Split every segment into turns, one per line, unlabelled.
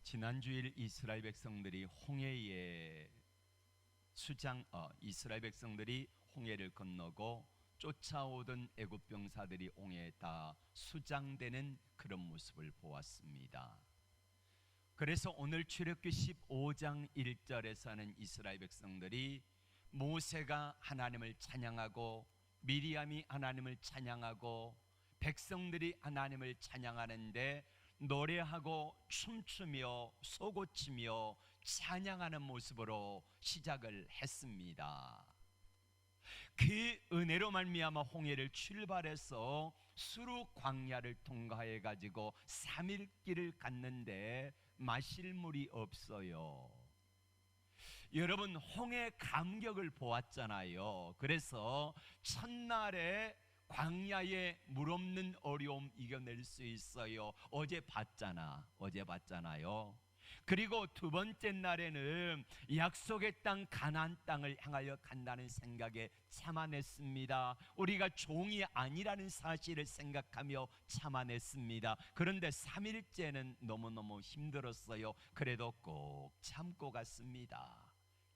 지난주일 이스라엘 백성들이 이스라엘 백성들이 홍해를 건너고 쫓아오던 애굽 병사들이 홍해에 다 수장되는 그런 모습을 보았습니다. 그래서 오늘 출애굽기 15장 1절에서는 이스라엘 백성들이 모세가 하나님을 찬양하고 미리암이 하나님을 찬양하고 백성들이 하나님을 찬양하는데 노래하고 춤추며 쏘고치며 찬양하는 모습으로 시작을 했습니다. 그 은혜로 말미암아 홍해를 출발해서 수르 광야를 통과해 가지고 3일 길을 갔는데 마실 물이 없어요. 여러분, 홍해 감격을 보았잖아요. 그래서 첫날에 광야에 물 없는 어려움 이겨낼 수 있어요. 어제 봤잖아요. 그리고 두 번째 날에는 약속의 땅 가나안 땅을 향하여 간다는 생각에 참아냈습니다. 우리가 종이 아니라는 사실을 생각하며 참아냈습니다. 그런데 3일째는 너무너무 힘들었어요. 그래도 꼭 참고 갔습니다.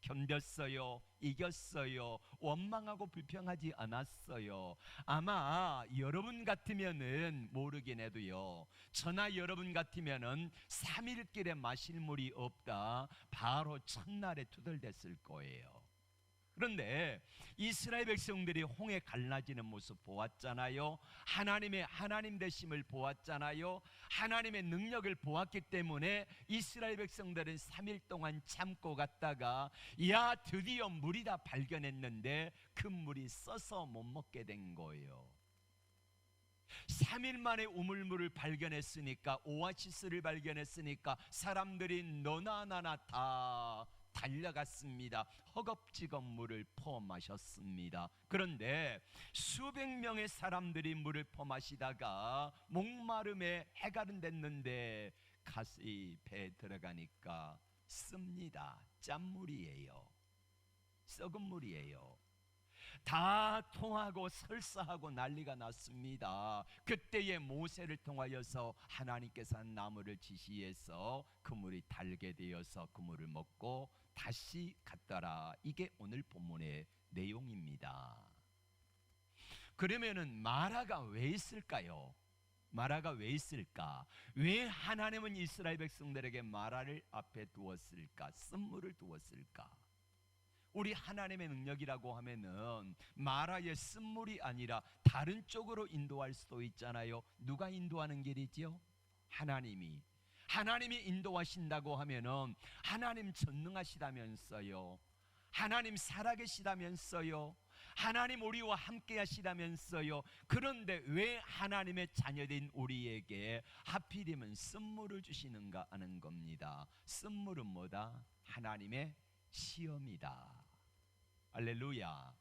견뎠어요. 이겼어요. 원망하고 불평하지 않았어요. 아마 여러분 같으면은 모르긴 해도요, 저나 여러분 같으면은 3일 길에 마실 물이 없다, 바로 첫날에 투덜댔을 거예요. 그런데 이스라엘 백성들이 홍해 갈라지는 모습 보았잖아요. 하나님 되심을 보았잖아요. 하나님의 능력을 보았기 때문에 이스라엘 백성들은 3일 동안 참고 갔다가 드디어 물이 다 발견했는데 그 물이 써서 못 먹게 된 거예요. 3일 만에 우물물을 발견했으니까, 오아시스를 발견했으니까 사람들이 너나 나나 다 달려갔습니다. 허겁지겁 물을 퍼 마셨습니다. 그런데 수백 명의 사람들이 물을 퍼 마시다가 목마름에 해갈은 됐는데 가시 배에 들어가니까 씁니다. 짠물이에요. 썩은 물이에요. 다 통하고 설사하고 난리가 났습니다. 그때에 모세를 통하여서 하나님께서 나무를 지시해서 그 물이 달게 되어서 그 물을 먹고 다시 갔더라. 이게 오늘 본문의 내용입니다. 그러면은 마라가 왜 있을까요? 마라가 왜 있을까? 왜 하나님은 이스라엘 백성들에게 마라를 앞에 두었을까? 쓴물을 두었을까? 우리 하나님의 능력이라고 하면은 마라의 쓴물이 아니라 다른 쪽으로 인도할 수도 있잖아요. 누가 인도하는 길이죠? 하나님이 인도하신다고 하면은 하나님 전능하시다면서요. 하나님 살아계시다면서요. 하나님 우리와 함께 하시다면서요. 그런데 왜 하나님의 자녀된 우리에게 하필이면 쓴물을 주시는가 하는 겁니다. 쓴물은 뭐다? 하나님의 시험이다. 할렐루야.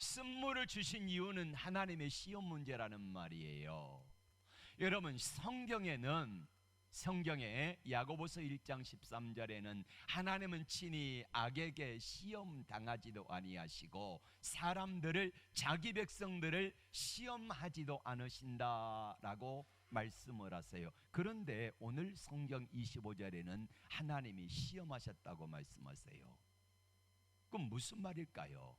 쓴물을 주신 이유는 하나님의 시험 문제라는 말이에요. 여러분, 성경에 야고보서 1장 13절에는 하나님은 친히 악에게 시험 당하지도 아니하시고 사람들을, 자기 백성들을 시험하지도 않으신다라고 말씀을 하세요. 그런데 오늘 성경 25절에는 하나님이 시험하셨다고 말씀하세요. 그럼 무슨 말일까요?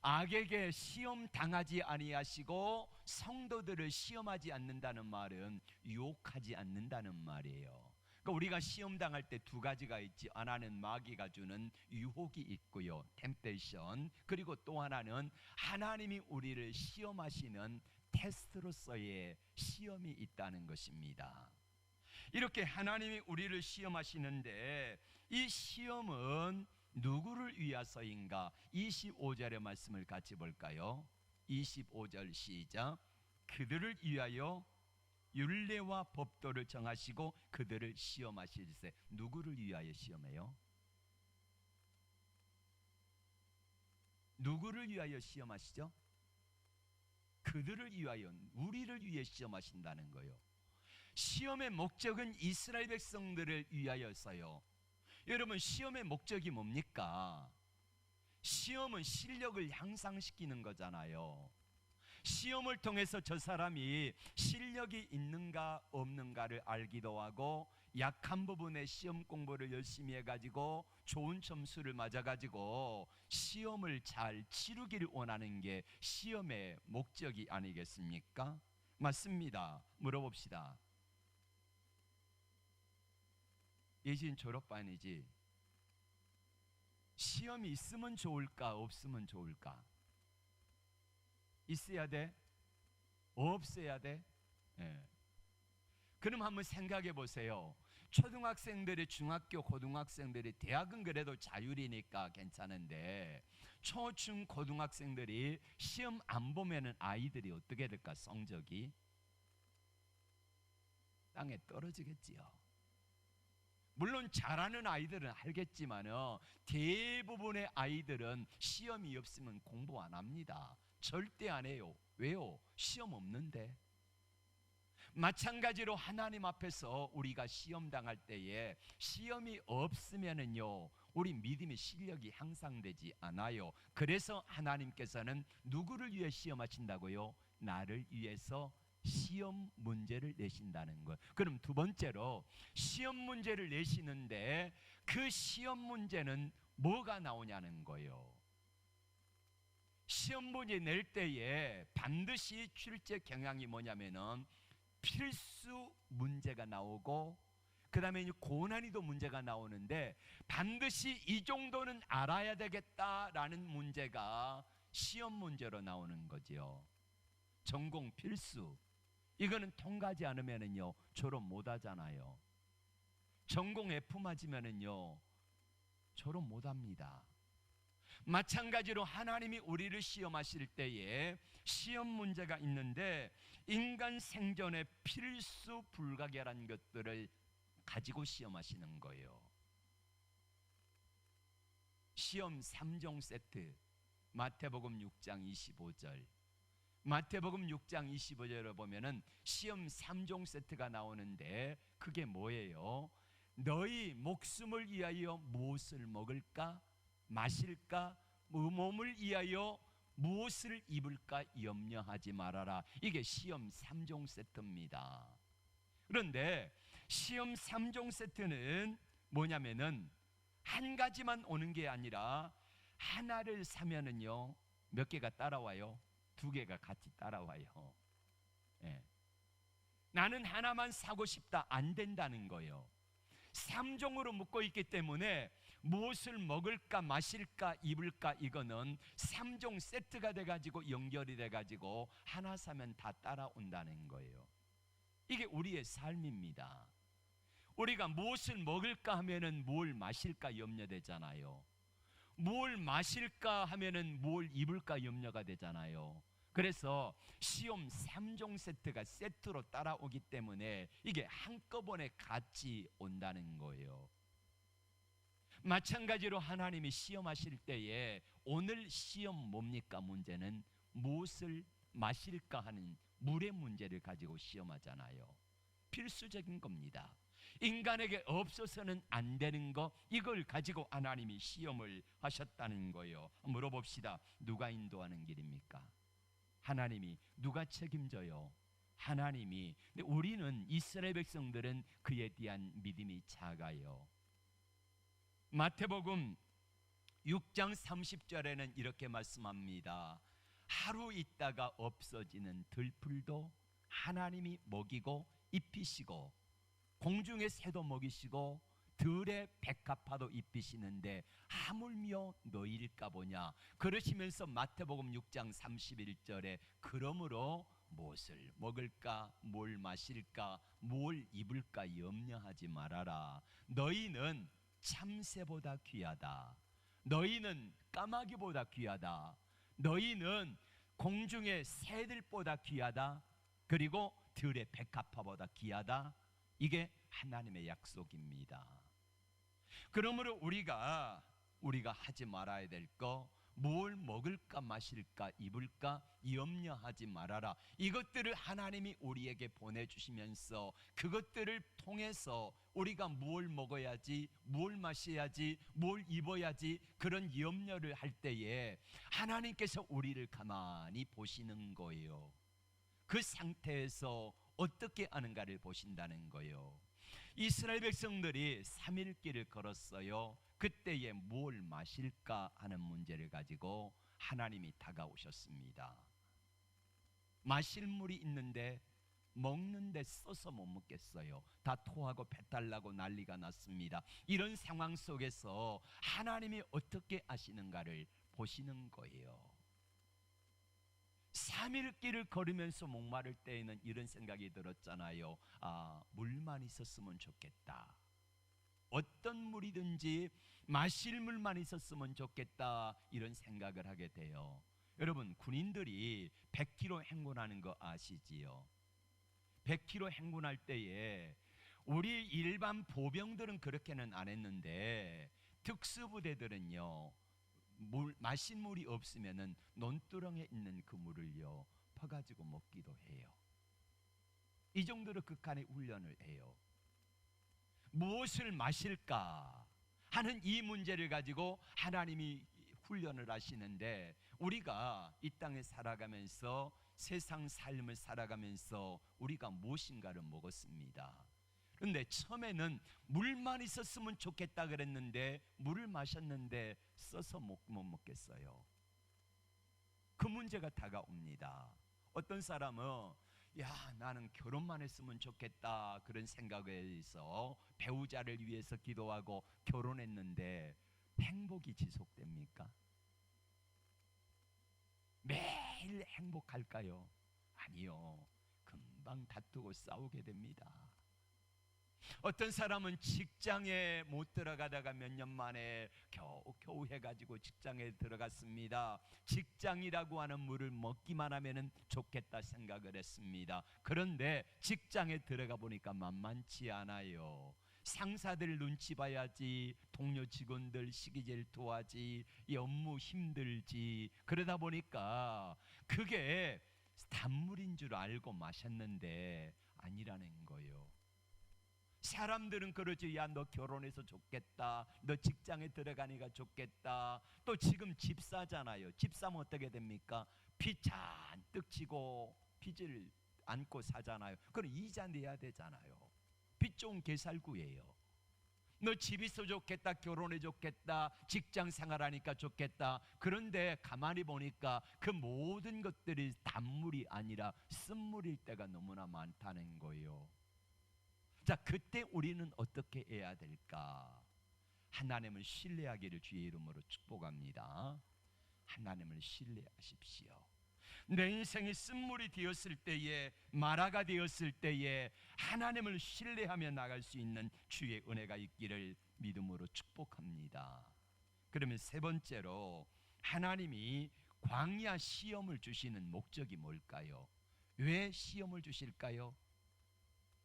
악에게 시험 당하지 아니하시고 성도들을 시험하지 않는다는 말은 유혹하지 않는다는 말이에요. 그러니까 우리가 시험 당할 때 두 가지가 있지. 하나는 마귀가 주는 유혹이 있고요, 템테이션. 그리고 또 하나는 하나님이 우리를 시험하시는 테스트로서의 시험이 있다는 것입니다. 이렇게 하나님이 우리를 시험하시는데 이 시험은 누구를 위해서인가? 25절의 말씀을 같이 볼까요? 25절 시작. 그들을 위하여 율례와 법도를 정하시고 그들을 시험하시리세. 누구를 위하여 시험해요? 누구를 위하여 시험하시죠? 그들을 위하여, 우리를 위해 시험하신다는 거예요. 시험의 목적은 이스라엘 백성들을 위하여서요. 여러분, 시험의 목적이 뭡니까? 시험은 실력을 향상시키는 거잖아요. 시험을 통해서 저 사람이 실력이 있는가 없는가를 알기도 하고, 약한 부분에 시험 공부를 열심히 해가지고 좋은 점수를 맞아가지고 시험을 잘 치르기를 원하는 게 시험의 목적이 아니겠습니까? 맞습니다. 물어봅시다. 예진 졸업반이지, 시험이 있으면 좋을까 없으면 좋을까? 있어야 돼? 없어야 돼? 예. 그럼 한번 생각해 보세요. 초등학생들이, 중학교 고등학생들이, 대학은 그래도 자율이니까 괜찮은데 초, 중, 고등학생들이 시험 안 보면은 아이들이 어떻게 될까? 성적이 땅에 떨어지겠지요. 물론 잘하는 아이들은 알겠지만은 대부분의 아이들은 시험이 없으면 공부 안 합니다. 절대 안 해요. 왜요? 시험 없는데. 마찬가지로 하나님 앞에서 우리가 시험 당할 때에 시험이 없으면은요, 우리 믿음의 실력이 향상되지 않아요. 그래서 하나님께서는 누구를 위해 시험하신다고요? 나를 위해서 시험 문제를 내신다는 거예요. 그럼 두 번째로, 시험 문제를 내시는데 그 시험 문제는 뭐가 나오냐는 거예요. 시험 문제 낼 때에 반드시 출제 경향이 뭐냐면은 필수 문제가 나오고, 그 다음에 고난이도 문제가 나오는데, 반드시 이 정도는 알아야 되겠다라는 문제가 시험 문제로 나오는 거죠. 전공 필수, 이거는 통과하지 않으면은요 졸업 못 하잖아요. 전공 F 맞으면은요 졸업 못 합니다. 마찬가지로 하나님이 우리를 시험하실 때에 시험 문제가 있는데, 인간 생존에 필수 불가결한 것들을 가지고 시험하시는 거예요. 시험 3종 세트, 마태복음 6장 25절. 마태복음 6장 25절을 보면은 시험 3종 세트가 나오는데, 그게 뭐예요? 너희 목숨을 위하여 무엇을 먹을까 마실까, 몸을 위하여 무엇을 입을까 염려하지 말아라. 이게 시험 3종 세트입니다. 그런데 시험 3종 세트는 뭐냐면은 한 가지만 오는 게 아니라, 하나를 사면은요 몇 개가 따라와요? 두 개가 같이 따라와요. 예. 나는 하나만 사고 싶다, 안 된다는 거예요. 3종으로 묶고 있기 때문에 무엇을 먹을까 마실까 입을까, 이거는 3종 세트가 돼가지고 연결이 돼가지고 하나 사면 다 따라온다는 거예요. 이게 우리의 삶입니다. 우리가 무엇을 먹을까 하면은 뭘 마실까 염려되잖아요. 뭘 마실까 하면은 뭘 입을까 염려가 되잖아요. 그래서 시험 3종 세트가 세트로 따라오기 때문에 이게 한꺼번에 같이 온다는 거예요. 마찬가지로 하나님이 시험하실 때에 오늘 시험 뭡니까? 문제는 무엇을 마실까 하는 물의 문제를 가지고 시험하잖아요. 필수적인 겁니다. 인간에게 없어서는 안 되는 거, 이걸 가지고 하나님이 시험을 하셨다는 거예요. 물어봅시다. 누가 인도하는 길입니까? 하나님이. 누가 책임져요? 하나님이. 근데 우리는, 이스라엘 백성들은 그에 대한 믿음이 작아요. 마태복음 6장 30절에는 이렇게 말씀합니다. 하루 있다가 없어지는 들풀도 하나님이 먹이고 입히시고, 공중의 새도 먹이시고 들의 백합화도 입히시는데 하물며 너희일까 보냐. 그러시면서 마태복음 6장 31절에 그러므로 무엇을 먹을까 뭘 마실까 뭘 입을까 염려하지 말아라. 너희는 참새보다 귀하다. 너희는 까마귀보다 귀하다. 너희는 공중의 새들보다 귀하다. 그리고 들의 백합화보다 귀하다. 이게 하나님의 약속입니다. 그러므로 우리가 하지 말아야 될 거, 뭘 먹을까 마실까 입을까 염려하지 말아라. 이것들을 하나님이 우리에게 보내주시면서 그것들을 통해서 우리가 뭘 먹어야지, 뭘 마셔야지, 뭘 입어야지 그런 염려를 할 때에 하나님께서 우리를 가만히 보시는 거예요. 그 상태에서 어떻게 하는가를 보신다는 거예요. 이스라엘 백성들이 3일 길을 걸었어요. 그때에 뭘 마실까 하는 문제를 가지고 하나님이 다가오셨습니다. 마실 물이 있는데 먹는데 써서 못 먹겠어요. 다 토하고 배탈 나고 난리가 났습니다. 이런 상황 속에서 하나님이 어떻게 하시는가를 보시는 거예요. 3일 길을 걸으면서 목마를 때에는 이런 생각이 들었잖아요. 물만 있었으면 좋겠다. 어떤 물이든지 마실 물만 있었으면 좋겠다. 이런 생각을 하게 돼요. 여러분, 군인들이 100km 행군하는 거 아시지요? 100km 행군할 때에 우리 일반 보병들은 그렇게는 안 했는데 특수부대들은요, 마실 물이 없으면은 논두렁에 있는 그 물을요 퍼가지고 먹기도 해요. 이 정도로 극한의 훈련을 해요. 무엇을 마실까 하는 이 문제를 가지고 하나님이 훈련을 하시는데, 우리가 이 땅에 살아가면서 세상 삶을 살아가면서 우리가 무엇인가를 먹었습니다. 그런데 처음에는 물만 있었으면 좋겠다 그랬는데 물을 마셨는데 써서 못 먹겠어요. 그 문제가 다가옵니다. 어떤 사람은 나는 결혼만 했으면 좋겠다 그런 생각에서 배우자를 위해서 기도하고 결혼했는데 행복이 지속됩니까? 매일 행복할까요? 아니요. 금방 다투고 싸우게 됩니다. 어떤 사람은 직장에 못 들어가다가 몇 년 만에 겨우 해가지고 직장에 들어갔습니다. 직장이라고 하는 물을 먹기만 하면 좋겠다 생각을 했습니다. 그런데 직장에 들어가 보니까 만만치 않아요. 상사들 눈치 봐야지, 동료 직원들 시기 질투하지, 이 업무 힘들지. 그러다 보니까 그게 단물인 줄 알고 마셨는데 아니라는 거예요. 사람들은 그러지. 너 결혼해서 좋겠다, 너 직장에 들어가니까 좋겠다. 또 지금 집 사잖아요. 집 사면 어떻게 됩니까? 빚 잔뜩 지고 빚을 안고 사잖아요. 그럼 이자 내야 되잖아요. 빚 좋은 개살구예요. 너 집 있어 좋겠다, 결혼해 좋겠다, 직장 생활하니까 좋겠다. 그런데 가만히 보니까 그 모든 것들이 단물이 아니라 쓴물일 때가 너무나 많다는 거예요. 자, 그때 우리는 어떻게 해야 될까? 하나님을 신뢰하기를 주의 이름으로 축복합니다. 하나님을 신뢰하십시오. 내 인생이 쓴물이 되었을 때에, 마라가 되었을 때에 하나님을 신뢰하며 나갈 수 있는 주의 은혜가 있기를 믿음으로 축복합니다. 그러면 세 번째로, 하나님이 광야 시험을 주시는 목적이 뭘까요? 왜 시험을 주실까요?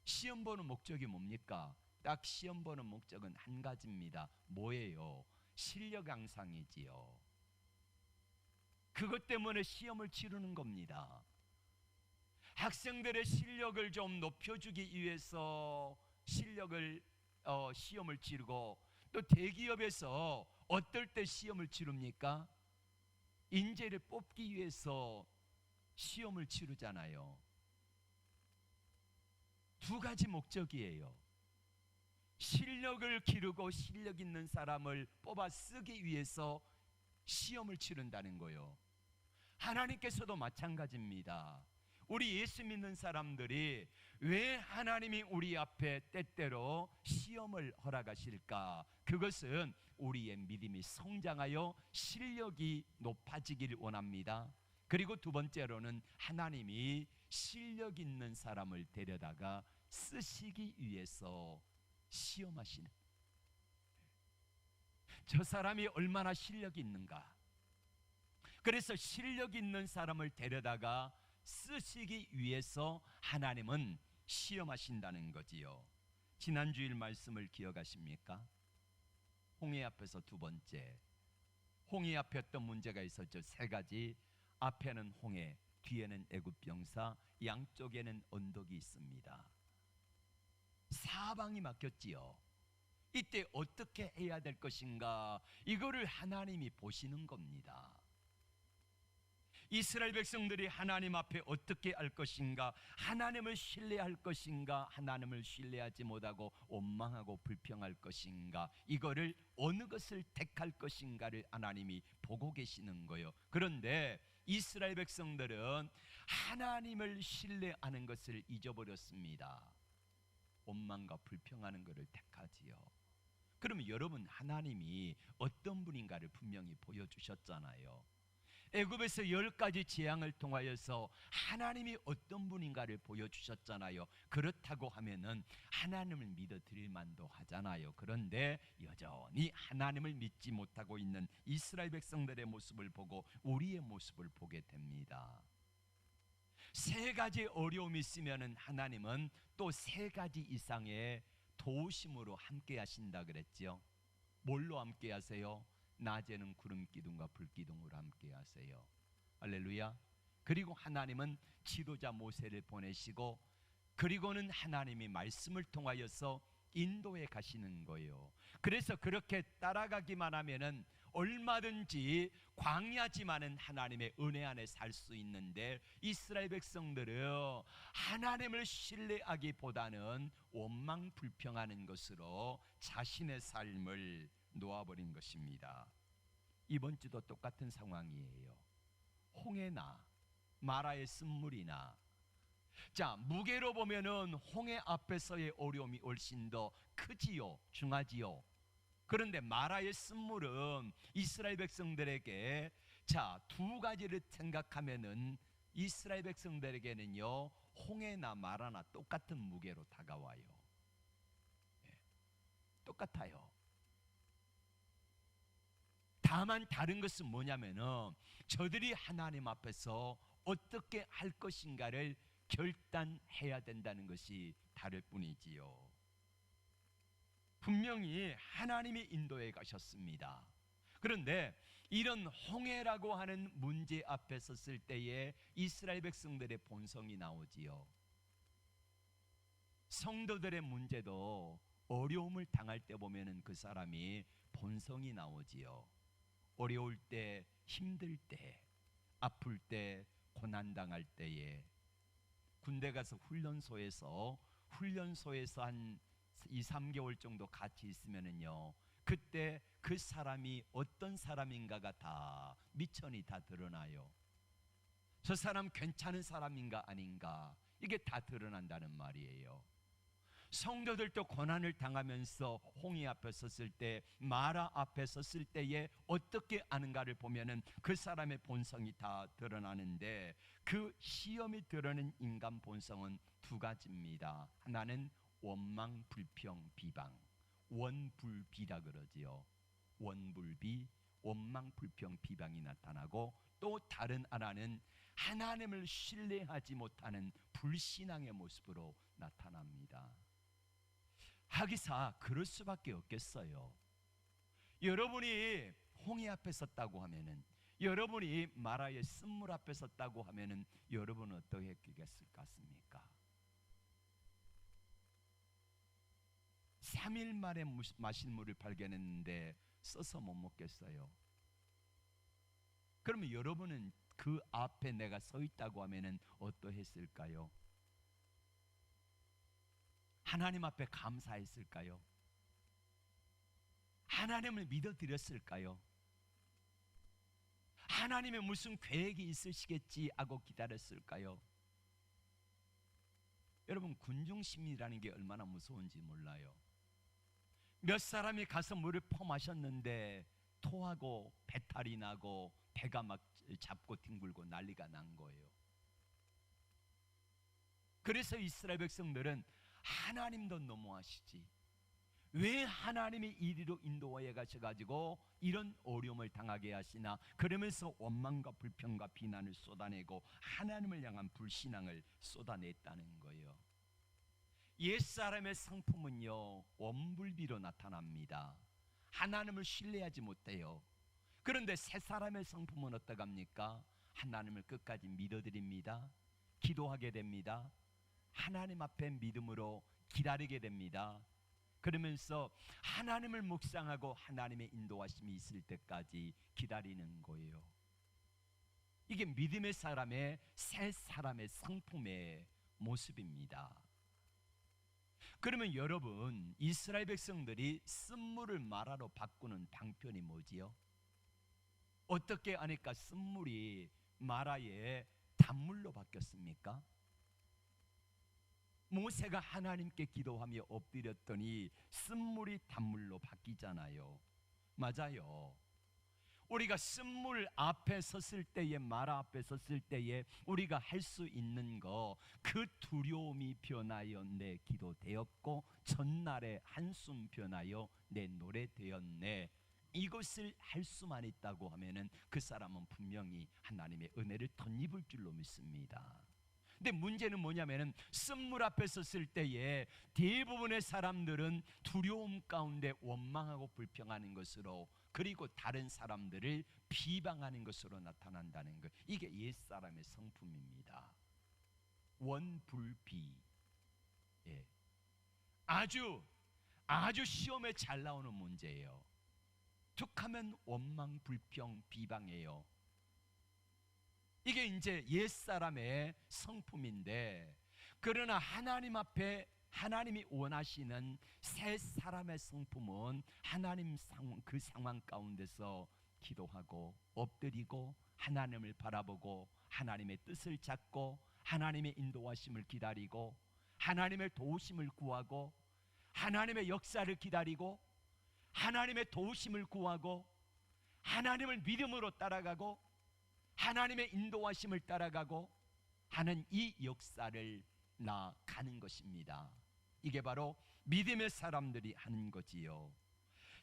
시험 보는 목적이 뭡니까? 딱 시험 보는 목적은 한 가지입니다. 뭐예요? 실력 향상이지요. 그것 때문에 시험을 치르는 겁니다. 학생들의 실력을 좀 높여주기 위해서 시험을 치르고, 또 대기업에서 어떨 때 시험을 치릅니까? 인재를 뽑기 위해서 시험을 치르잖아요. 두 가지 목적이에요. 실력을 기르고 실력 있는 사람을 뽑아 쓰기 위해서 시험을 치른다는 거예요. 하나님께서도 마찬가지입니다. 우리 예수 믿는 사람들이 왜 하나님이 우리 앞에 때때로 시험을 허락하실까? 그것은 우리의 믿음이 성장하여 실력이 높아지기를 원합니다. 그리고 두 번째로는 하나님이 실력 있는 사람을 데려다가 쓰시기 위해서 시험하시는, 저 사람이 얼마나 실력이 있는가. 그래서 실력 있는 사람을 데려다가 쓰시기 위해서 하나님은 시험하신다는 거지요. 지난주일 말씀을 기억하십니까? 홍해 앞에서 두 번째, 홍해 앞에 어떤 문제가 있었죠? 세 가지. 앞에는 홍해, 뒤에는 애굽 병사, 양쪽에는 언덕이 있습니다. 사방이 막혔지요. 이때 어떻게 해야 될 것인가? 이거를 하나님이 보시는 겁니다. 이스라엘 백성들이 하나님 앞에 어떻게 할 것인가? 하나님을 신뢰할 것인가? 하나님을 신뢰하지 못하고 원망하고 불평할 것인가? 이거를 어느 것을 택할 것인가를 하나님이 보고 계시는 거예요. 그런데 이스라엘 백성들은 하나님을 신뢰하는 것을 잊어버렸습니다. 원망과 불평하는 것을 택하지요. 그러면 여러분, 하나님이 어떤 분인가를 분명히 보여주셨잖아요. 애굽에서 10가지 재앙을 통하여서 하나님이 어떤 분인가를 보여주셨잖아요. 그렇다고 하면은 하나님을 믿어드릴 만도 하잖아요. 그런데 여전히 하나님을 믿지 못하고 있는 이스라엘 백성들의 모습을 보고 우리의 모습을 보게 됩니다. 3가지 어려움이 있으면은 하나님은 또 3가지 이상의 도우심으로 함께 하신다 그랬죠. 뭘로 함께 하세요? 낮에는 구름 기둥과 불 기둥으로 함께 하세요. 할렐루야. 그리고 하나님은 지도자 모세를 보내시고, 그리고는 하나님이 말씀을 통하여서 인도해 가시는 거예요. 그래서 그렇게 따라가기만 하면은 얼마든지 광야지만은 하나님의 은혜 안에 살 수 있는데, 이스라엘 백성들은 하나님을 신뢰하기보다는 원망 불평하는 것으로 자신의 삶을 놓아버린 것입니다. 이번 주도 똑같은 상황이에요. 홍해나 마라의 쓴물이나, 자, 무게로 보면은 홍해 앞에서의 어려움이 훨씬 더 크지요, 중하지요. 그런데 마라의 쓴물은 이스라엘 백성들에게, 자, 2가지를 생각하면은 이스라엘 백성들에게는요, 홍해나 마라나 똑같은 무게로 다가와요. 똑같아요. 다만 다른 것은 뭐냐면은 저들이 하나님 앞에서 어떻게 할 것인가를 결단해야 된다는 것이 다를 뿐이지요. 분명히 하나님이 인도해 가셨습니다. 그런데 이런 홍해라고 하는 문제 앞에 섰을 때에 이스라엘 백성들의 본성이 나오지요. 성도들의 문제도 어려움을 당할 때 보면은 그 사람이 본성이 나오지요. 어려울 때, 힘들 때, 아플 때, 고난당할 때에, 군대 가서 훈련소에서 한 2-3개월 정도 같이 있으면은요, 그때 그 사람이 어떤 사람인가가 다 미천이 다 드러나요. 저 사람 괜찮은 사람인가 아닌가, 이게 다 드러난다는 말이에요. 성도들도 고난을 당하면서 홍해 앞에 섰을 때, 마라 앞에 섰을 때에 어떻게 아는가를 보면은 그 사람의 본성이 다 드러나는데, 그 시험이 드러낸 인간 본성은 2가지입니다. 하나는 원망, 불평, 비방, 원불비라 그러지요. 원불비, 원망, 불평, 비방이 나타나고, 또 다른 하나는 하나님을 신뢰하지 못하는 불신앙의 모습으로 나타납니다. 하기사 그럴 수밖에 없겠어요. 여러분이 홍해 앞에 섰다고 하면은, 여러분이 마라의 쓴물 앞에 섰다고 하면은 여러분은 어떻게 했을 것 같습니까? 3일 만에 마실 물을 발견했는데 써서 못 먹겠어요? 그러면 여러분은 그 앞에 내가 서 있다고 하면은 어떠했을까요? 하나님 앞에 감사했을까요? 하나님을 믿어드렸을까요? 하나님의 무슨 계획이 있으시겠지 하고 기다렸을까요? 여러분, 군중심리라는 게 얼마나 무서운지 몰라요. 몇 사람이 가서 물을 퍼마셨는데 토하고 배탈이 나고 배가 막 잡고 뒹굴고 난리가 난 거예요. 그래서 이스라엘 백성들은 하나님도 너무하시지, 왜 하나님이 이리로 인도하여 가셔가지고 이런 어려움을 당하게 하시나, 그러면서 원망과 불평과 비난을 쏟아내고 하나님을 향한 불신앙을 쏟아냈다는 거예요. 옛사람의 성품은요, 원불비로 나타납니다. 하나님을 신뢰하지 못해요. 그런데 새 사람의 성품은 어떡합니까? 하나님을 끝까지 믿어드립니다. 기도하게 됩니다. 하나님 앞에 믿음으로 기다리게 됩니다. 그러면서 하나님을 묵상하고 하나님의 인도하심이 있을 때까지 기다리는 거예요. 이게 믿음의 사람의 새 사람의 성품의 모습입니다. 그러면 여러분, 이스라엘 백성들이 쓴물을 마라로 바꾸는 방편이 뭐지요? 어떻게 하니까 쓴물이 마라의 단물로 바뀌었습니까? 모세가 하나님께 기도하며 엎드렸더니 쓴물이 단물로 바뀌잖아요. 맞아요. 우리가 쓴물 앞에 섰을 때에, 마라 앞에 섰을 때에 우리가 할 수 있는 거, 그 두려움이 변하여 내 기도 되었고 전날에 한숨 변하여 내 노래 되었네. 이것을 할 수만 있다고 하면은 그 사람은 분명히 하나님의 은혜를 덧입을 줄로 믿습니다. 근데 문제는 뭐냐면은 쓴물 앞에 섰을 때에 대부분의 사람들은 두려움 가운데 원망하고 불평하는 것으로, 그리고 다른 사람들을 비방하는 것으로 나타난다는 것. 이게 옛사람의 성품입니다. 원불비. 예. 아주 시험에 잘 나오는 문제예요. 툭하면 원망, 불평, 비방해요. 이게 이제 옛사람의 성품인데, 그러나 하나님 앞에 하나님이 원하시는 새 사람의 성품은 하나님 그 상황 가운데서 기도하고 엎드리고 하나님을 바라보고 하나님의 뜻을 찾고 하나님의 인도하심을 기다리고 하나님의 도우심을 구하고 하나님의 역사를 기다리고 하나님의 도우심을 구하고 하나님을 믿음으로 따라가고 하나님의 인도하심을 따라가고 하는 이 역사를 나가는 것입니다. 이게 바로 믿음의 사람들이 하는 거지요.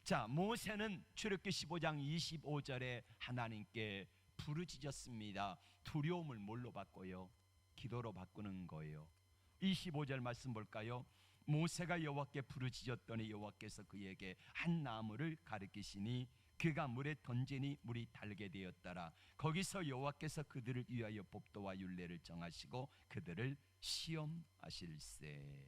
자, 모세는 출애굽기 15장 25절에 하나님께 부르짖었습니다. 두려움을 뭘로 바꿔요? 기도로 바꾸는 거예요. 25절 말씀 볼까요? 모세가 여호와께 부르짖었더니 여호와께서 그에게 한 나무를 가리키시니 그가 물에 던지니 물이 달게 되었더라. 거기서 여호와께서 그들을 위하여 법도와 율례를 정하시고 그들을 시험하실세.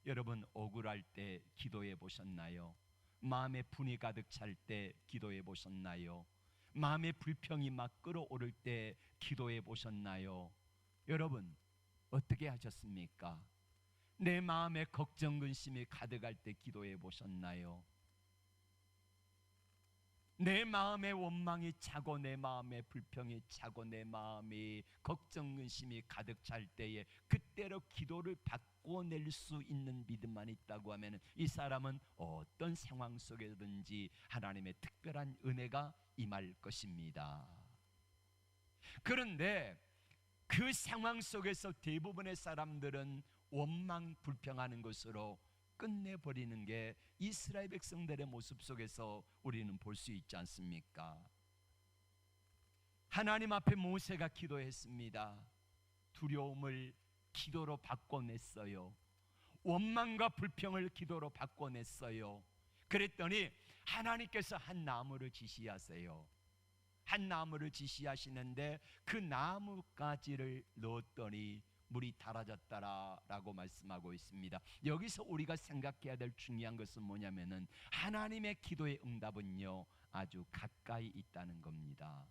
여러분, 억울할 때 기도해 보셨나요? 마음에 분이 가득 찰 때 기도해 보셨나요? 마음에 불평이 막 끓어오를 때 기도해 보셨나요? 여러분, 어떻게 하셨습니까? 내 마음에 걱정, 근심이 가득할 때 기도해 보셨나요? 내 마음에 원망이 차고 내 마음에 불평이 차고 내 마음이 걱정, 근심이 가득 찰 때에 그때로 기도를 바꿔낼 수 있는 믿음만 있다고 하면 이 사람은 어떤 상황 속에든지 하나님의 특별한 은혜가 임할 것입니다. 그런데 그 상황 속에서 대부분의 사람들은 원망, 불평하는 것으로 끝내버리는 게 이스라엘 백성들의 모습 속에서 우리는 볼 수 있지 않습니까? 하나님 앞에 모세가 기도했습니다. 두려움을 기도로 바꿔냈어요. 원망과 불평을 기도로 바꿔냈어요. 그랬더니 하나님께서 한 나무를 지시하세요. 한 나무를 지시하시는데 그 나뭇가지를 넣었더니 물이 달아졌다라고 말씀하고 있습니다. 여기서 우리가 생각해야 될 중요한 것은 뭐냐면은 하나님의 기도의 응답은요 아주 가까이 있다는 겁니다.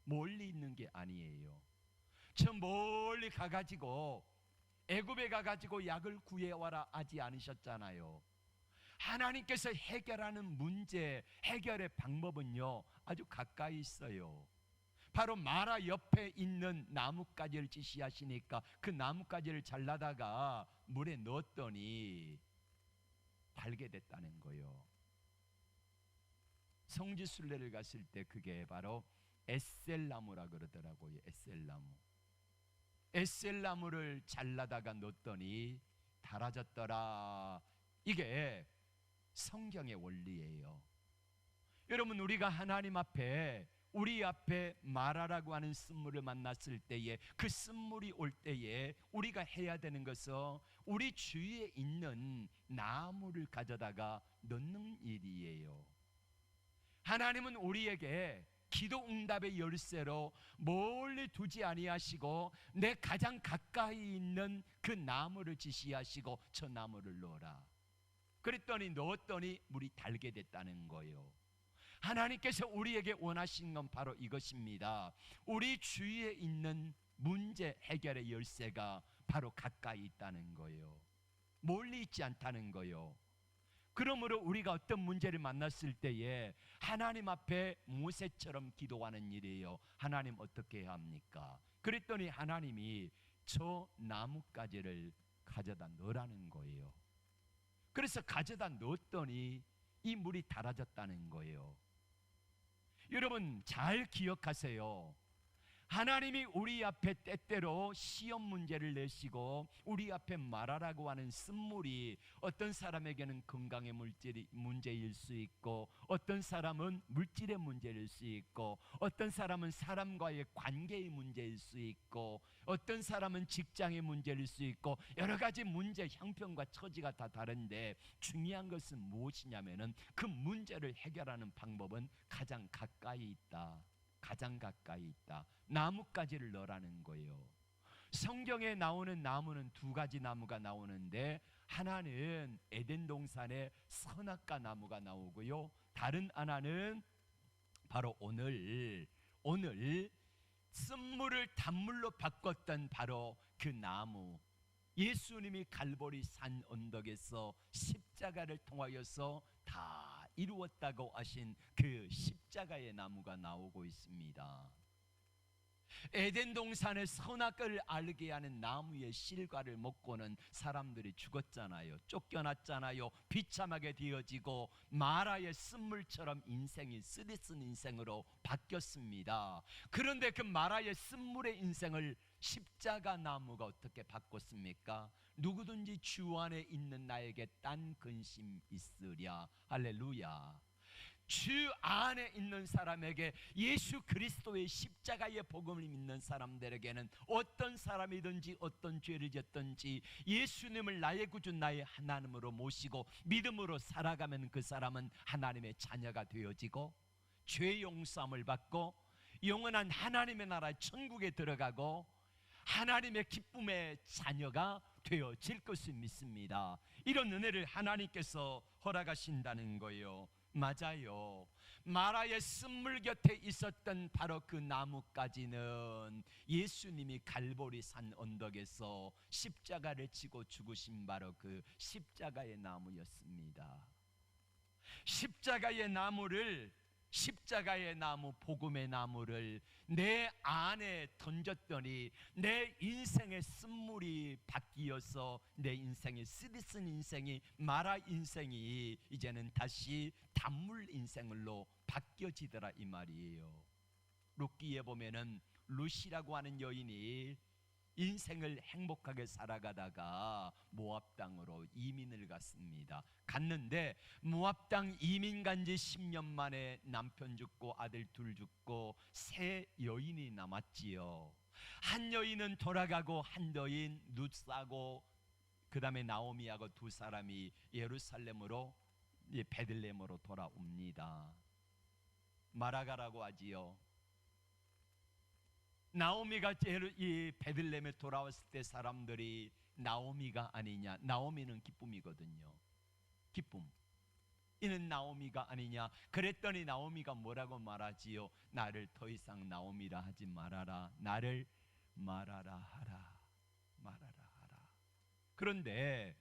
멀리 있는 게 아니에요. 저 멀리 가가지고 애굽에 가가지고 약을 구해와라 하지 않으셨잖아요. 하나님께서 해결하는 문제, 해결의 방법은요 아주 가까이 있어요. 바로 마라 옆에 있는 나뭇가지를 지시하시니까 그 나뭇가지를 잘라다가 물에 넣었더니 달게 됐다는 거예요. 성지순례를 갔을 때 그게 바로 에셀나무라 그러더라고요. 에셀나무를 잘라다가 넣었더니 달아졌더라. 이게 성경의 원리예요. 여러분, 우리가 하나님 앞에 우리 앞에 마라라고 하는 쓴물을 만났을 때에 그 쓴물이 올 때에 우리가 해야 되는 것은 우리 주위에 있는 나무를 가져다가 넣는 일이에요. 하나님은 우리에게 기도 응답의 열쇠로 멀리 두지 아니하시고 내 가장 가까이 있는 그 나무를 지시하시고 저 나무를 넣어라. 그랬더니 넣었더니 물이 달게 됐다는 거예요. 하나님께서 우리에게 원하시는 건 바로 이것입니다. 우리 주위에 있는 문제 해결의 열쇠가 바로 가까이 있다는 거예요. 멀리 있지 않다는 거예요. 그러므로 우리가 어떤 문제를 만났을 때에 하나님 앞에 모세처럼 기도하는 일이에요. 하나님 어떻게 해야 합니까? 그랬더니 하나님이 저 나뭇가지를 가져다 넣으라는 거예요. 그래서 가져다 넣었더니 이 물이 달아졌다는 거예요. 여러분 잘 기억하세요. 하나님이 우리 앞에 때때로 시험 문제를 내시고 우리 앞에 말하라고 하는 쓴물이 어떤 사람에게는 건강의 문제일 수 있고, 어떤 사람은 물질의 문제일 수 있고, 어떤 사람은 사람과의 관계의 문제일 수 있고, 어떤 사람은 직장의 문제일 수 있고, 여러 가지 문제 형편과 처지가 다 다른데 중요한 것은 무엇이냐면은 그 문제를 해결하는 방법은 가장 가까이 있다. 가장 가까이 있다. 나뭇가지를 넣으라는 거예요. 성경에 나오는 나무는 두 가지 나무가 나오는데, 하나는 에덴 동산의 선악과 나무가 나오고요, 다른 하나는 바로 오늘 쓴물을 단물로 바꿨던 바로 그 나무, 예수님이 갈보리 산 언덕에서 십자가를 통하여서 다 이루었다고 하신 그 십자가의 나무가 나오고 있습니다. 에덴 동산의 선악을 알게 하는 나무의 실과를 먹고는 사람들이 죽었잖아요. 쫓겨났잖아요. 비참하게 되어지고 마라의 쓴물처럼 인생이 쓰디쓴 인생으로 바뀌었습니다. 그런데 그 마라의 쓴물의 인생을 십자가 나무가 어떻게 바꿨습니까? 누구든지 주 안에 있는 나에게 딴 근심 있으랴. 할렐루야. 주 안에 있는 사람에게, 예수 그리스도의 십자가의 복음을 믿는 사람들에게는 어떤 사람이든지 어떤 죄를 졌든지 예수님을 나의 구주 나의 하나님으로 모시고 믿음으로 살아가면 그 사람은 하나님의 자녀가 되어지고 죄 용서함을 받고 영원한 하나님의 나라 천국에 들어가고 하나님의 기쁨의 자녀가 되어질 것을 믿습니다. 이런 은혜를 하나님께서 허락하신다는 거예요. 맞아요. 마라의 쓴물 곁에 있었던 바로 그 나뭇가지는 예수님이 갈보리 산 언덕에서 십자가를 지고 죽으신 바로 그 십자가의 나무였습니다. 십자가의 나무, 복음의 나무를 내 안에 던졌더니 내 인생의 쓴물이 바뀌어서 내 인생의 쓰디쓴 인생이, 마라 인생이 이제는 다시 단물 인생으로 바뀌어지더라 이 말이에요. 룻기에 보면은 룻이라고 하는 여인이 인생을 행복하게 살아가다가 모압 땅으로 이민을 갔는데 모압 땅 이민 간 지 10년 만에 남편 죽고 아들 둘 죽고 세 여인이 남았지요. 한 여인은 돌아가고 한 여인 룻하고 그 다음에 나오미하고 두 사람이 예루살렘으로 베들레헴으로 돌아옵니다. 마라가라고 하지요. 나오미가 이 베들레헴에 돌아왔을 때 사람들이 나오미가 아니냐, 나오미는 기쁨이거든요. 기쁨. 이는 나오미가 아니냐. 그랬더니 나오미가 뭐라고 말하지요? 나를 더 이상 나오미라 하지 말아라. 나를 마라라 하라. 마라라 하라. 그런데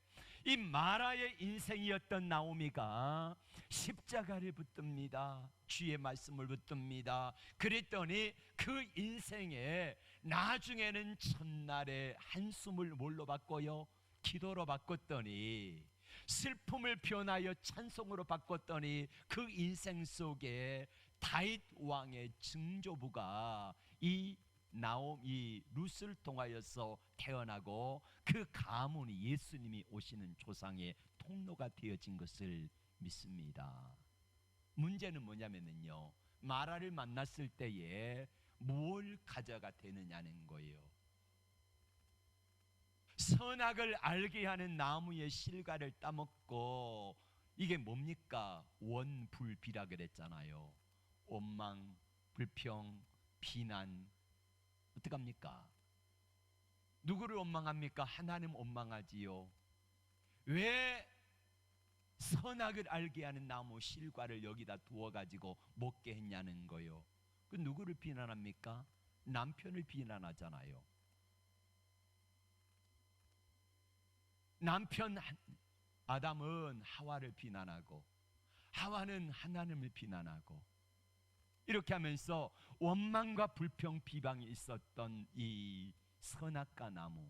이 마라의 인생이었던 나오미가 십자가를 붙듭니다. 주의 말씀을 붙듭니다. 그랬더니 그 인생에 나중에는 첫날에 한숨을 뭘로 바꿔요? 기도로 바꿨더니, 슬픔을 변하여 찬송으로 바꿨더니 그 인생 속에 다윗 왕의 증조부가 이 룻을 통하여서 태어나고 그 가문이 예수님이 오시는 조상의 통로가 되어진 것을 믿습니다. 문제는 뭐냐면요, 마라를 만났을 때에 뭘 가져가 되느냐는 거예요. 선악을 알게 하는 나무의 실과를 따먹고 이게 뭡니까? 원불비라 그랬잖아요. 원망, 불평, 비난. 어떡합니까? 누구를 원망합니까? 하나님 원망하지요. 왜 선악을 알게 하는 나무 실과를 여기다 두어가지고 먹게 했냐는 거요. 그 누구를 비난합니까? 남편을 비난하잖아요. 남편 아담은 하와를 비난하고 하와는 하나님을 비난하고 이렇게 하면서 원망과 불평 비방이 있었던 이 선악과 나무.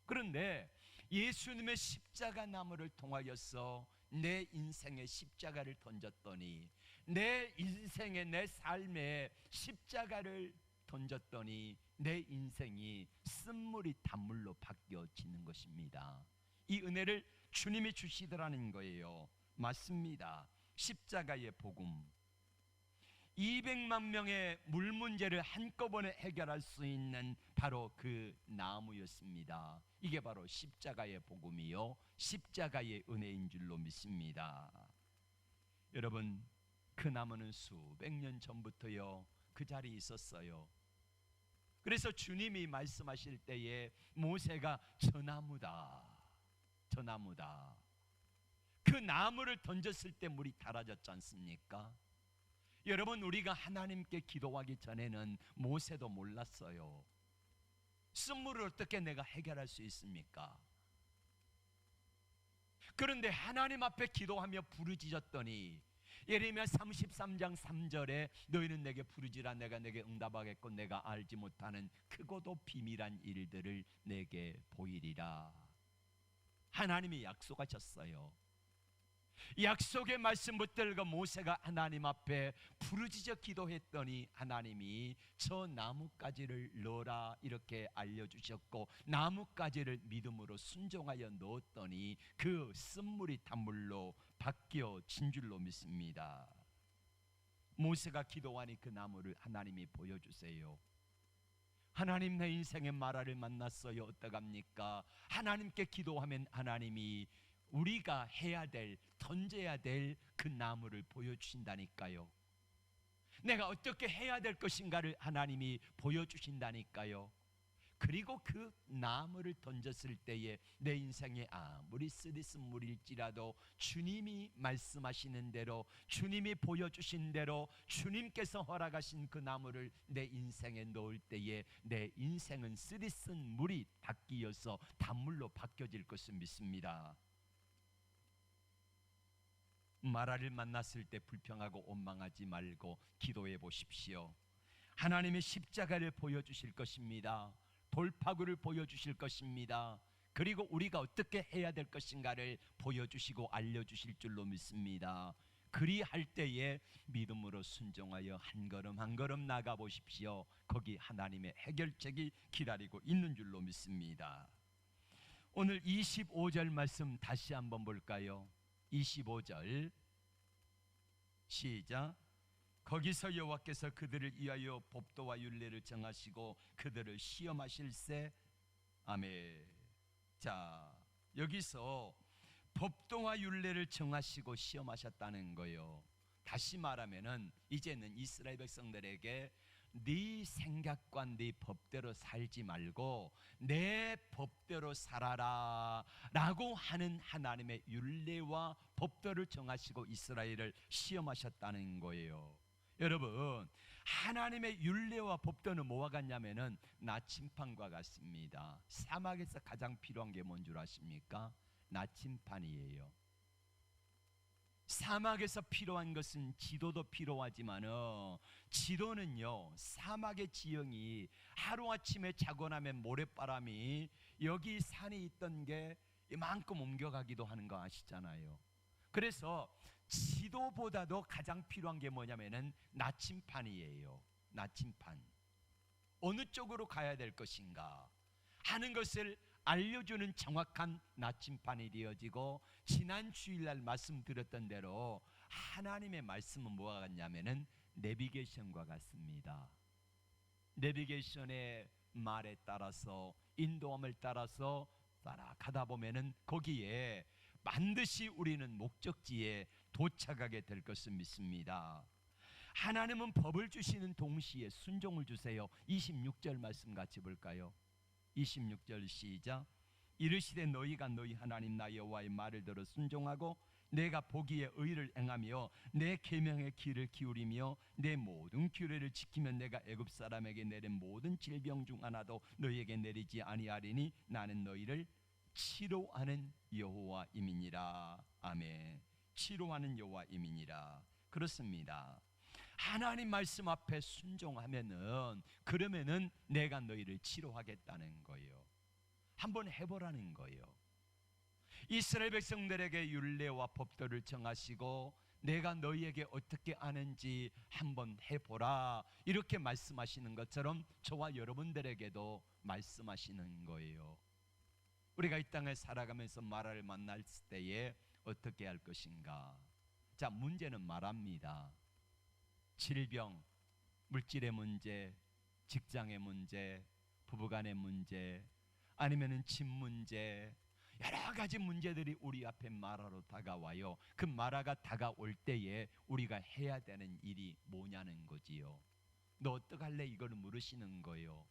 그런데 예수님의 십자가 나무를 통하여서 내 인생의 십자가를 던졌더니, 내 인생의 내 삶에 십자가를 던졌더니 내 인생이 쓴물이 단물로 바뀌어지는 것입니다. 이 은혜를 주님이 주시더라는 거예요. 맞습니다. 십자가의 복음, 200만 명의 물 문제를 한꺼번에 해결할 수 있는 바로 그 나무였습니다. 이게 바로 십자가의 복음이요, 십자가의 은혜인 줄로 믿습니다. 여러분, 그 나무는 수백 년 전부터요 그 자리에 있었어요. 그래서 주님이 말씀하실 때에 모세가 저 나무다, 저 나무다, 그 나무를 던졌을 때 물이 달아졌지 않습니까? 여러분, 우리가 하나님께 기도하기 전에는 모세도 몰랐어요. 쓴물을 어떻게 내가 해결할 수 있습니까? 그런데 하나님 앞에 기도하며 부르짖었더니 예레미야 33장 3절에 너희는 내게 부르짖으라 내가 내게 응답하겠고 내가 알지 못하는 크고도 비밀한 일들을 내게 보이리라. 하나님이 약속하셨어요. 약속의 말씀 붙들고 모세가 하나님 앞에 부르짖어 기도했더니 하나님이 저 나뭇가지를 넣어라 이렇게 알려주셨고, 나뭇가지를 믿음으로 순종하여 넣었더니 그 쓴물이 단물로 바뀌어진 줄로 믿습니다. 모세가 기도하니 그 나무를 하나님이 보여주세요. 하나님, 내 인생의 마라를 만났어요. 어떡합니까? 하나님께 기도하면 하나님이 우리가 해야 될, 던져야 될 그 나무를 보여주신다니까요. 내가 어떻게 해야 될 것인가를 하나님이 보여주신다니까요. 그리고 그 나무를 던졌을 때에 내 인생에 아무리 쓰리쓴 물일지라도 주님이 말씀하시는 대로, 주님이 보여주신 대로, 주님께서 허락하신 그 나무를 내 인생에 넣을 때에 내 인생은 쓰리쓴 물이 바뀌어서 단물로 바뀌어질 것을 믿습니다. 마라를 만났을 때 불평하고 원망하지 말고 기도해 보십시오. 하나님의 십자가를 보여주실 것입니다. 돌파구를 보여주실 것입니다. 그리고 우리가 어떻게 해야 될 것인가를 보여주시고 알려주실 줄로 믿습니다. 그리할 때에 믿음으로 순종하여 한 걸음 한 걸음 나가 보십시오. 거기 하나님의 해결책이 기다리고 있는 줄로 믿습니다. 오늘 25절 말씀 다시 한번 볼까요? 25절 시작. 거기서 여호와께서 그들을 위하여 법도와 율례를 정하시고 그들을 시험하실세. 아멘. 자, 여기서 법도와 율례를 정하시고 시험하셨다는 거예요. 다시 말하면은 이제는 이스라엘 백성들에게 네 생각과 네 법대로 살지 말고 내 법대로 살아라 라고 하는 하나님의 율례와 법도를 정하시고 이스라엘을 시험하셨다는 거예요. 여러분, 하나님의 율례와 법도는 뭐와 같냐면은 나침판과 같습니다. 사막에서 가장 필요한 게 뭔 줄 아십니까? 나침판이에요. 사막에서 필요한 것은 지도도 필요하지만 지도는요, 사막의 지형이 하루아침에 자고 나면 모래바람이 여기 산이 있던 게 이만큼 옮겨가기도 하는 거 아시잖아요. 그래서 지도보다도 가장 필요한 게 뭐냐면은 나침판이에요. 나침판. 어느 쪽으로 가야 될 것인가 하는 것을 알려주는 정확한 나침판이 되어지고, 지난 주일날 말씀드렸던 대로 하나님의 말씀은 뭐가 같냐면은 내비게이션과 같습니다. 내비게이션의 말에 따라서 인도함을 따라서 따라가다 보면은 거기에 반드시 우리는 목적지에 도착하게 될 것을 믿습니다. 하나님은 법을 주시는 동시에 순종을 주세요. 26절 말씀 같이 볼까요? 26절 시작. 이르시되 너희가 너희 하나님 나 여호와의 말을 들어 순종하고 내가 보기에 의를 행하며 내 계명의 귀를 기울이며 내 모든 규례를 지키면 내가 애굽 사람에게 내린 모든 질병 중 하나도 너희에게 내리지 아니하리니 나는 너희를 치료하는 여호와임이니라. 아멘. 치료하는 여호와임이니라. 그렇습니다. 하나님 말씀 앞에 순종하면은 그러면은 내가 너희를 치료하겠다는 거예요. 한번 해보라는 거예요. 이스라엘 백성들에게 율례와 법도를 정하시고 내가 너희에게 어떻게 아는지 한번 해보라, 이렇게 말씀하시는 것처럼 저와 여러분들에게도 말씀하시는 거예요. 우리가 이 땅을 살아가면서 마라를 만날 때에 어떻게 할 것인가. 자, 문제는 마라입니다. 질병, 물질의 문제, 직장의 문제, 부부간의 문제, 아니면은 집 문제, 여러 가지 문제들이 우리 앞에 마라로 다가와요. 그 마라가 다가올 때에 우리가 해야 되는 일이 뭐냐는 거지요. 너 어떡할래? 이걸 물으시는 거예요.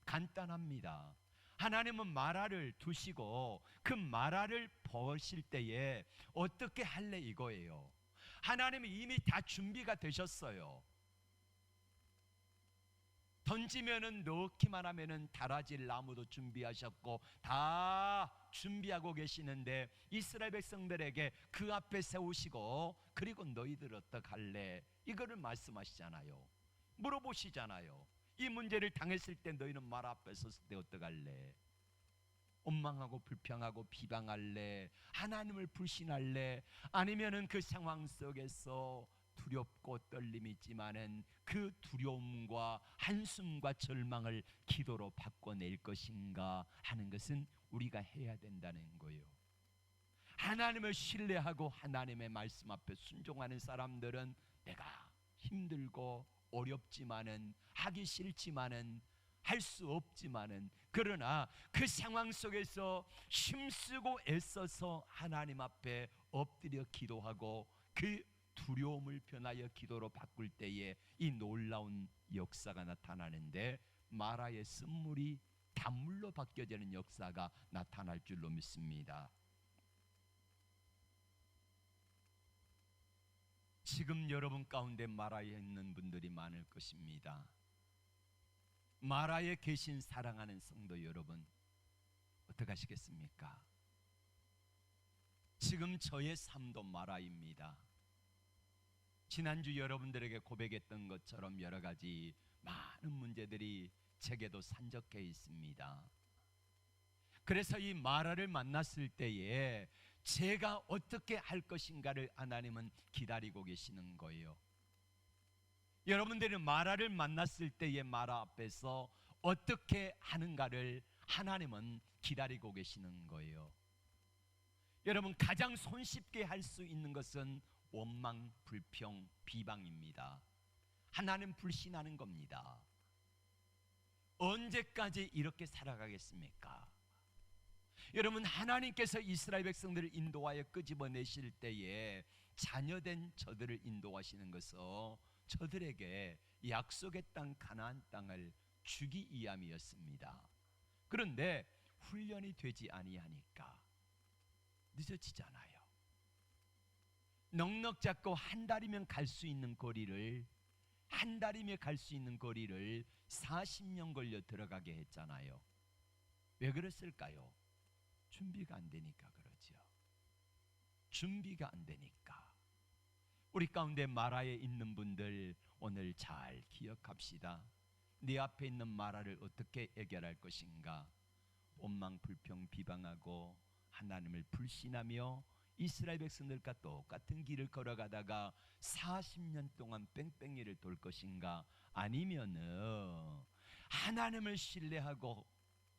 간단합니다. 하나님은 마라를 두시고 그 마라를 버실 때에 어떻게 할래? 이거예요. 하나님은 이미 다 준비가 되셨어요. 던지면은 넣기만 하면은 달아질 나무도 준비하셨고 다 준비하고 계시는데 이스라엘 백성들에게 그 앞에 세우시고 그리고 너희들 어떡할래? 이거를 말씀하시잖아요. 물어보시잖아요. 이 문제를 당했을 때 너희는 마라 앞에 섰을 때 어떡할래? 원망하고 불평하고 비방할래? 하나님을 불신할래? 아니면은 그 상황 속에서 두렵고 떨림이 있지만은 그 두려움과 한숨과 절망을 기도로 바꿔낼 것인가 하는 것은 우리가 해야 된다는 거예요. 하나님을 신뢰하고 하나님의 말씀 앞에 순종하는 사람들은 내가 힘들고 어렵지만은 하기 싫지만은 할 수 없지만은 그러나 그 상황 속에서 힘쓰고 애써서 하나님 앞에 엎드려 기도하고 그 두려움을 변하여 기도로 바꿀 때에 이 놀라운 역사가 나타나는데 마라의 쓴물이 단물로 바뀌어지는 역사가 나타날 줄로 믿습니다. 지금 여러분 가운데 마라에 있는 분들이 많을 것입니다. 마라에 계신 사랑하는 성도 여러분, 어떻게 하시겠습니까? 지금 저의 삶도 마라입니다. 지난주 여러분들에게 고백했던 것처럼 여러 가지 많은 문제들이 제게도 산적해 있습니다. 그래서 이 마라를 만났을 때에 제가 어떻게 할 것인가를 하나님은 기다리고 계시는 거예요. 여러분들이 마라를 만났을 때의 마라 앞에서 어떻게 하는가를 하나님은 기다리고 계시는 거예요. 여러분, 가장 손쉽게 할 수 있는 것은 원망, 불평, 비방입니다. 하나님 불신하는 겁니다. 언제까지 이렇게 살아가겠습니까? 여러분, 하나님께서 이스라엘 백성들을 인도하여 끄집어내실 때에 자녀된 저들을 인도하시는 것은 저들에게 약속의 땅 가나안 땅을 주기 위함이었습니다. 그런데 훈련이 되지 아니하니까 늦어지잖아요. 넉넉 잡고 한 달이면 갈 수 있는 거리를 40년 걸려 들어가게 했잖아요. 왜 그랬을까요? 준비가 안 되니까 그러죠. 준비가 안 되니까. 우리 가운데 마라에 있는 분들 오늘 잘 기억합시다. 네 앞에 있는 마라를 어떻게 해결할 것인가? 원망, 불평, 비방하고 하나님을 불신하며 이스라엘 백성들과 똑같은 길을 걸어가다가 40년 동안 뺑뺑이를 돌 것인가? 아니면은 하나님을 신뢰하고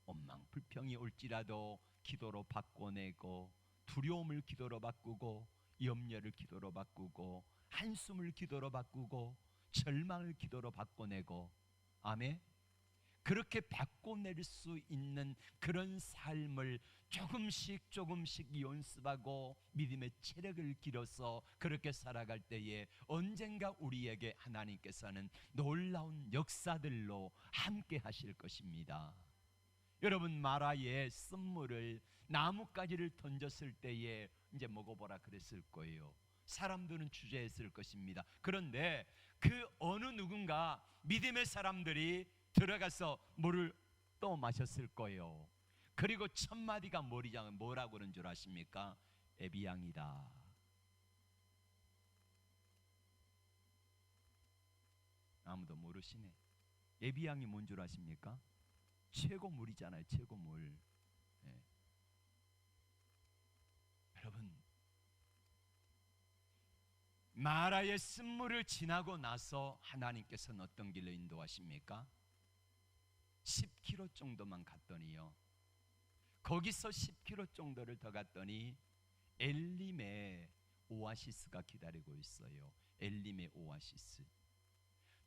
원망, 불평이 올지라도 기도로 바꿔내고 두려움을 기도로 바꾸고 염려를 기도로 바꾸고 한숨을 기도로 바꾸고 절망을 기도로 바꿔내고, 아멘. 그렇게 바꿔낼 수 있는 그런 삶을 조금씩 조금씩 연습하고 믿음의 체력을 길어서 그렇게 살아갈 때에 언젠가 우리에게 하나님께서는 놀라운 역사들로 함께 하실 것입니다. 여러분, 마라에 쓴물을 나뭇가지를 던졌을 때에 이제 먹어보라 그랬을 거예요. 사람들은 주저했을 것입니다. 그런데 그 어느 누군가 믿음의 사람들이 들어가서 물을 또 마셨을 거예요. 그리고 첫 마디가 뭐라고 그런 줄 아십니까? 에비앙이다. 아무도 모르시네. 에비앙이 뭔 줄 아십니까? 최고물이잖아요. 최고물. 예. 여러분, 마라의 쓴물을 지나고 나서 하나님께서는 어떤 길로 인도하십니까? 10km 정도만 갔더니요, 거기서 10km 정도를 더 갔더니 엘림의 오아시스가 기다리고 있어요. 엘림의 오아시스.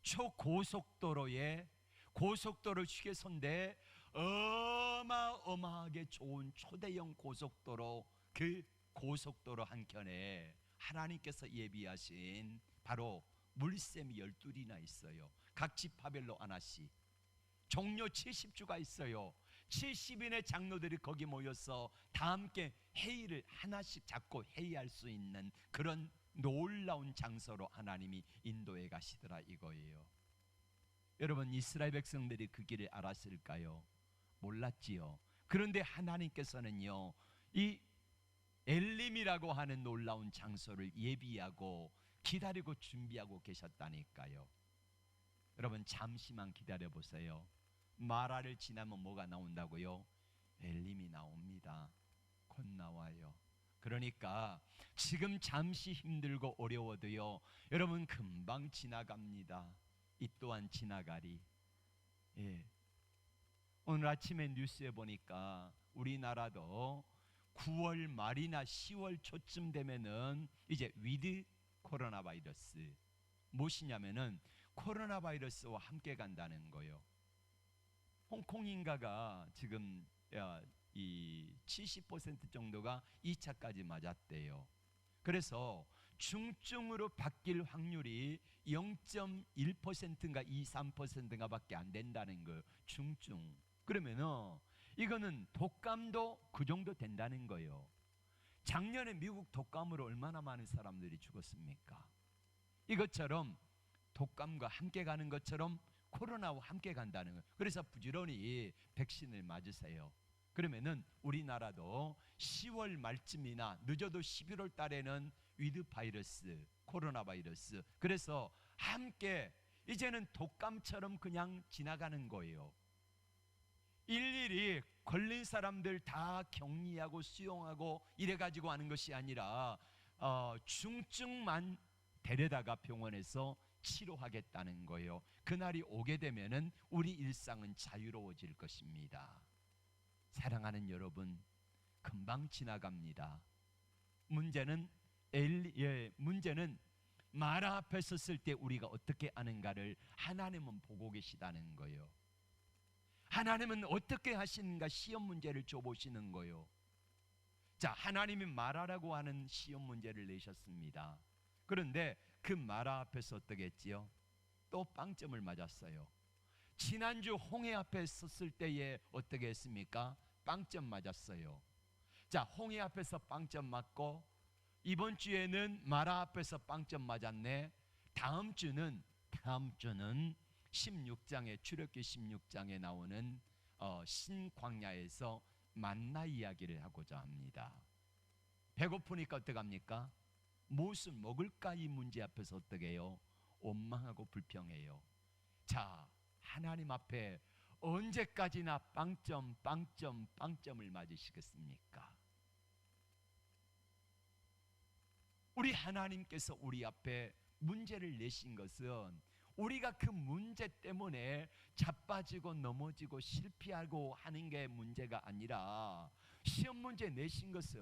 초고속도로에 고속도로 휴게소인데 어마어마하게 좋은 초대형 고속도로, 그 고속도로 한켠에 하나님께서 예비하신 바로 물샘이 12이나 있어요. 각 지파별로 하나씩. 종료 70주가 있어요. 70인의 장로들이 거기 모여서 다 함께 회의를 하나씩 잡고 회의할 수 있는 그런 놀라운 장소로 하나님이 인도해 가시더라 이거예요. 여러분, 이스라엘 백성들이 그 길을 알았을까요? 몰랐지요. 그런데 하나님께서는요, 이 엘림이라고 하는 놀라운 장소를 예비하고 기다리고 준비하고 계셨다니까요. 여러분, 잠시만 기다려 보세요. 마라를 지나면 뭐가 나온다고요? 엘림이 나옵니다. 곧 나와요. 그러니까 지금 잠시 힘들고 어려워도요, 여러분 금방 지나갑니다. 이 또한 지나가리. 예. 오늘 아침에 뉴스에 보니까 우리나라도 9월 말이나 10월 초쯤 되면은 이제 위드 코로나 바이러스, 무엇이냐면은 코로나 바이러스와 함께 간다는 거예요. 홍콩인가가 지금 이 70% 정도가 2차까지 맞았대요. 그래서 중증으로 바뀔 확률이 0.1%인가 2, 3%인가 밖에 안 된다는 거예요. 중증. 그러면은 이거는 독감도 그 정도 된다는 거예요. 작년에 미국 독감으로 얼마나 많은 사람들이 죽었습니까? 이것처럼 독감과 함께 가는 것처럼 코로나와 함께 간다는 거예요. 그래서 부지런히 백신을 맞으세요. 그러면은 우리나라도 10월 말쯤이나 늦어도 11월 달에는 위드 바이러스, 코로나 바이러스, 그래서 함께 이제는 독감처럼 그냥 지나가는 거예요. 일일이 걸린 사람들 다 격리하고 수용하고 이래가지고 하는 것이 아니라 중증만 데려다가 병원에서 치료하겠다는 거예요. 그날이 오게 되면은 우리 일상은 자유로워질 것입니다. 사랑하는 여러분, 금방 지나갑니다. 문제는 문제는 마라 앞에 섰을 때 우리가 어떻게 하는가를 하나님은 보고 계시다는 거예요. 하나님은 어떻게 하시는가 시험 문제를 줘보시는 거예요. 자, 하나님이 마라라고 하는 시험 문제를 내셨습니다. 그런데 그 마라 앞에서 어떻게 했지요? 또 빵점을 맞았어요. 지난주 홍해 앞에 섰을 때에 어떻게 했습니까? 빵점 맞았어요. 자, 홍해 앞에서 빵점 맞고 이번 주에는 마라 앞에서 빵점 맞았네. 다음 주는 16장에 출애굽기 16장에 나오는 신광야에서 만나 이야기를 하고자 합니다. 배고프니까 어떻게 합니까? 무엇을 먹을까 이 문제 앞에서 어떻게 해요? 원망하고 불평해요. 자, 하나님 앞에 언제까지나 빵점을 맞으시겠습니까? 우리 하나님께서 우리 앞에 문제를 내신 것은 우리가 그 문제 때문에 자빠지고 넘어지고 실패하고 하는 게 문제가 아니라 시험 문제 내신 것은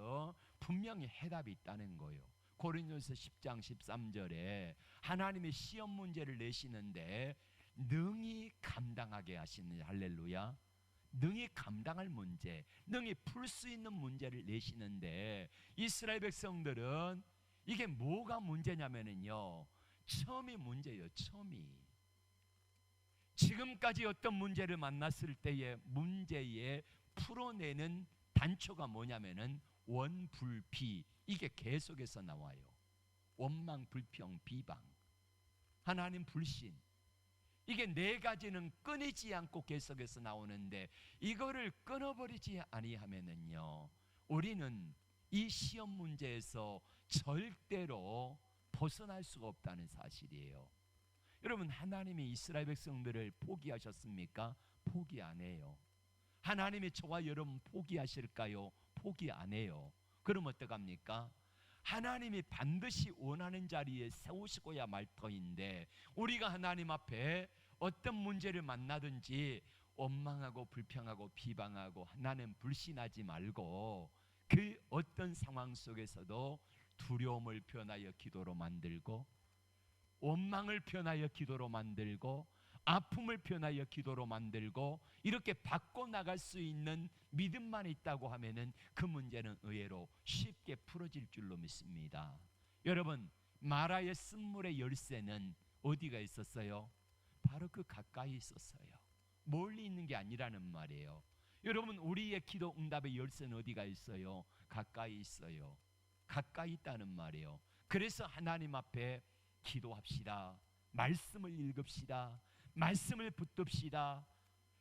분명히 해답이 있다는 거예요. 고린도서 10장 13절에 하나님의 시험 문제를 내시는데 능히 감당하게 하시는, 할렐루야. 능히 감당할 문제, 능히 풀 수 있는 문제를 내시는데, 이스라엘 백성들은 이게 뭐가 문제냐면요, 처음이 문제예요. 처음이. 지금까지 어떤 문제를 만났을 때의 문제에 풀어내는 단초가 뭐냐면은 원불피, 이게 계속해서 나와요. 원망, 불평, 비방, 하나님 불신, 이게 네 가지는 끊이지 않고 계속해서 나오는데, 이거를 끊어버리지 아니하면은요, 우리는 이 시험 문제에서 절대로 벗어날 수가 없다는 사실이에요. 여러분, 하나님이 이스라엘 백성들을 포기하셨습니까? 포기 안 해요. 하나님이 저와 여러분 포기하실까요? 포기 안 해요. 그럼 어떡합니까? 하나님이 반드시 원하는 자리에 세우시고야 말 터인데, 우리가 하나님 앞에 어떤 문제를 만나든지 원망하고 불평하고 비방하고 하나님 불신하지 말고, 그 어떤 상황 속에서도 두려움을 변하여 기도로 만들고, 원망을 변하여 기도로 만들고, 아픔을 변하여 기도로 만들고, 이렇게 바꿔나갈 수 있는 믿음만 있다고 하면은 그 문제는 의외로 쉽게 풀어질 줄로 믿습니다. 여러분, 마라의 쓴물의 열쇠는 어디가 있었어요? 바로 그 가까이 있었어요. 멀리 있는 게 아니라는 말이에요. 여러분, 우리의 기도 응답의 열쇠는 어디가 있어요? 가까이 있어요. 가까이 있다는 말이에요. 그래서 하나님 앞에 기도합시다. 말씀을 읽읍시다. 말씀을 붙듭시다.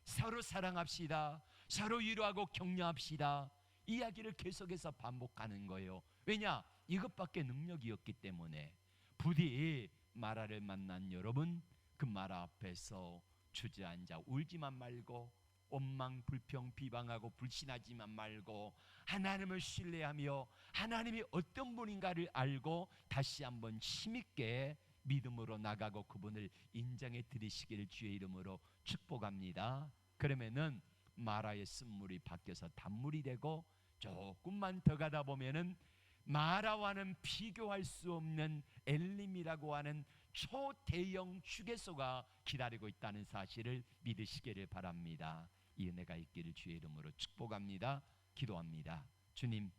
서로 사랑합시다. 서로 위로하고 격려합시다. 이야기를 계속해서 반복하는 거예요. 왜냐? 이것밖에 능력이 없기 때문에. 부디 마라를 만난 여러분, 그 마라 앞에서 주저앉아 울지만 말고, 원망, 불평, 비방하고 불신하지만 말고, 하나님을 신뢰하며 하나님이 어떤 분인가를 알고 다시 한번 힘있게 믿음으로 나가고 그분을 인정해 드리시기를 주의 이름으로 축복합니다. 그러면은 마라의 쓴물이 바뀌어서 단물이 되고, 조금만 더 가다 보면은 마라와는 비교할 수 없는 엘림이라고 하는 초대형 휴게소가 기다리고 있다는 사실을 믿으시기를 바랍니다. 이 은혜가 있기를 주의 이름으로 축복합니다. 기도합니다. 주님,